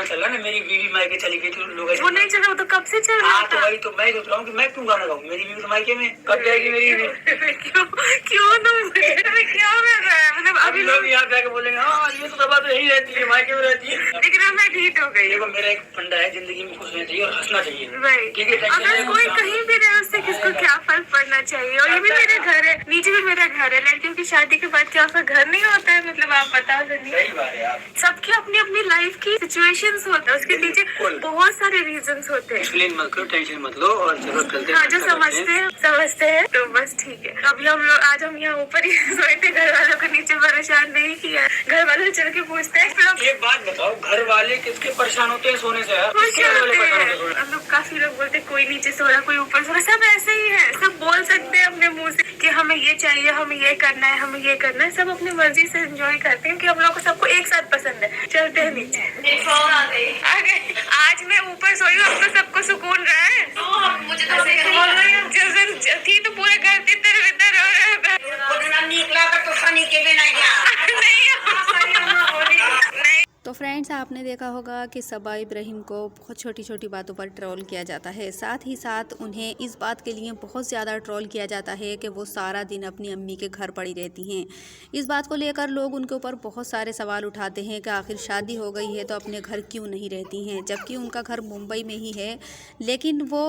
चल रहा है ना, मेरी बीवी मायके चली गई थी लोग। वो नहीं चला, वो तो कब से चल रहा था। तो वही तो मैं सोच रहा हूँ कि मैं क्यों गाना गाऊँ, मेरी बीवी तो मायके में, कब जाएगी मेरी बीवी? क्यों क्यों तुम क्या कर रहा है? मतलब अभी लोग यहाँ जाके बोलेंगे हाँ ये तो दबा तो यही रहती है, मायके में रहती है। लेकिन अब मैं ढीठ हो गई। देखो मेरा एक फंडा है, जिंदगी में खुश रहना चाहिए और हंसना चाहिए। अगर कोई कहीं भी रहे उससे किसको क्या फर्क पड़ना चाहिए। और ये भी मेरा घर है, नीचे भी मेरा घर है। लड़कियों की शादी के बाद क्या उसका घर नहीं होता है? मतलब आप बता सकते, सबकी अपनी अपनी लाइफ की सिचुएशंस होता है, उसके पीछे बहुत सारे रीजंस होते हैं। एक्सप्लेन मत करो, टेंशन मत लो और चलो चलते हाँ, जो समझते हैं तो बस ठीक है। अभी हम लोग आज हम यहाँ ऊपर ही सोए थे, घर वालों को नीचे परेशान नहीं किया। घर वाले चल के पूछते हैं एक बात बताओ, घर वाले किसके परेशान होते हैं सोने से? हम लोग काफी लोग बोलते कोई नीचे सो रहा कोई ऊपर सो रहा, सब ऐसे ही है। सब बोल सकते हैं अपने मुंह से कि हमें ये चाहिए, हमें ये करना है, हमें ये करना है। सब अपनी मर्जी से एंजॉय करते हैं कि हम लोग को सबको एक साथ पसंद है। चलते हैं नीचे। आ गए। आज मैं ऊपर सोई हूँ, अब तो सबको सुकून रहा है। मुझे तो थी तो पूरे घर तितर बितर हो रहा था। तो फ्रेंड्स, आपने देखा होगा कि सबा इब्राहिम को बहुत छोटी छोटी बातों पर ट्रोल किया जाता है। साथ ही साथ उन्हें इस बात के लिए बहुत ज़्यादा ट्रोल किया जाता है कि वो सारा दिन अपनी अम्मी के घर पड़ी रहती हैं। इस बात को लेकर लोग उनके ऊपर बहुत सारे सवाल उठाते हैं कि आखिर शादी हो गई है तो अपने घर क्यों नहीं रहती हैं, जबकि उनका घर मुंबई में ही है। लेकिन वो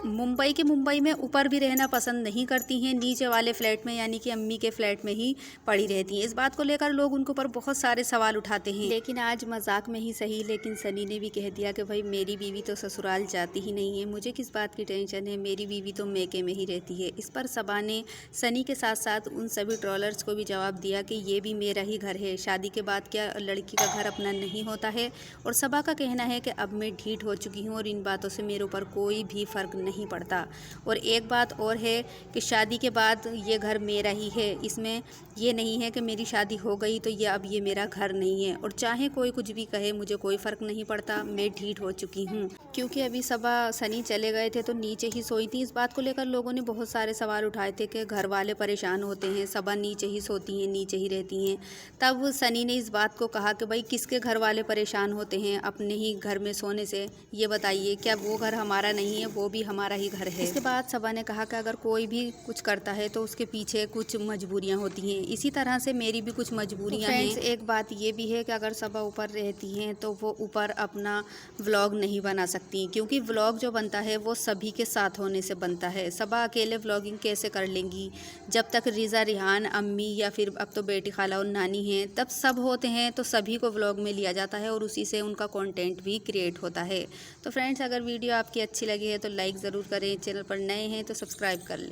मुंबई में ऊपर भी रहना पसंद नहीं करती हैं, नीचे वाले फ्लैट में यानी कि अम्मी के फ्लैट में ही पड़ी रहती हैं। इस बात को लेकर लोग उनके ऊपर बहुत सारे सवाल उठाते हैं। लेकिन आज मजाक में ही सही, लेकिन सनी ने भी कह दिया कि भाई मेरी बीवी तो ससुराल जाती ही नहीं है, मुझे किस बात की टेंशन है, मेरी बीवी तो मैके में ही रहती है। इस पर सबा ने सनी के साथ साथ उन सभी ट्रोलर्स को भी जवाब दिया कि ये भी मेरा ही घर है, शादी के बाद क्या लड़की का घर अपना नहीं होता है। और सबा का कहना है कि अब मैं ढीठ हो चुकी हूँ और इन बातों से मेरे ऊपर कोई भी फ़र्क नहीं पड़ता। और एक बात और है कि शादी के बाद ये घर मेरा ही है, इसमें ये नहीं है कि मेरी शादी हो गई तो ये अब ये मेरा घर नहीं है। और चाहे कोई कुछ भी कहे मुझे कोई फ़र्क नहीं पड़ता, मैं ढीठ हो चुकी हूँ। क्योंकि अभी सबा सनी चले गए थे तो नीचे ही सोई थी। इस बात को लेकर लोगों ने बहुत सारे सवाल उठाए थे कि घर वाले परेशान होते हैं, सबा नीचे ही सोती हैं, नीचे ही रहती हैं। तब सनी ने इस बात को कहा कि भाई किसके घर वाले परेशान होते हैं अपने ही घर में सोने से, ये बताइए, क्या वो घर हमारा नहीं है? वो भी हमारा ही घर है। इसके बाद सबा ने कहा कि अगर कोई भी कुछ करता है तो उसके पीछे कुछ मजबूरियाँ होती हैं, इसी तरह से मेरी भी कुछ मजबूरियाँ हैं। एक बात ये भी है कि अगर सबा ऊपर रहती हैं तो वो ऊपर अपना व्लॉग नहीं बना सकती, क्योंकि व्लॉग जो बनता है वो सभी के साथ होने से बनता है। सबा अकेले व्लॉगिंग कैसे कर लेंगी? जब तक रिज़ा, रिहान, अम्मी या फिर अब तो बेटी, खाला और नानी हैं, तब सब होते हैं तो सभी को व्लॉग में लिया जाता है और उसी से उनका कंटेंट भी क्रिएट होता है। तो फ्रेंड्स, अगर वीडियो आपकी अच्छी लगी है तो लाइक ज़रूर करें, चैनल पर नए हैं तो सब्सक्राइब कर लें।